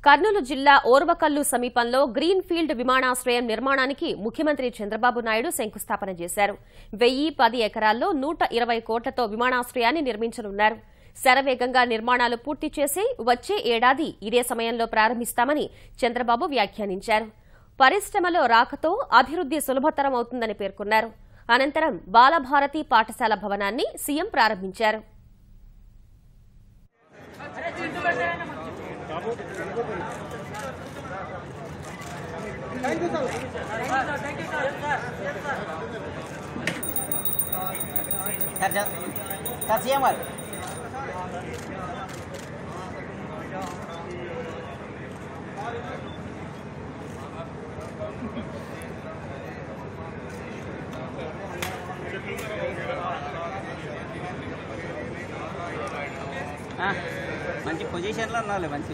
కర్నూలు జిల్లా ఓర్వకల్లు సమీపంలో green field విమానాశ్రయం నిర్మాణానికి ముఖ్యమంత్రి చంద్రబాబు నాయుడు శంకుస్థాపన చేశారు. 1010 ఎకరాల్లో 120 కోట్లతో విమానాశ్రయాన్ని నిర్మించనున్నారు. శరవేగంగా నిర్మాణాలు పూర్తి చేసి వచ్చే ఏడాది ఇదే సమయంలో ప్రారంభిస్తామని చంద్రబాబు వ్యాఖ్యానించారు. పరిశ్రమలో రాకతో అభివృద్ది సులభతరం అవుతుందని పేర్కొన్నారు. అనంతరం బాలభారతి పాఠశాల భవనాన్ని సీఎం ప్రారంభించారు. మంచి పొజిషన్లో ఉండాలి. మంచి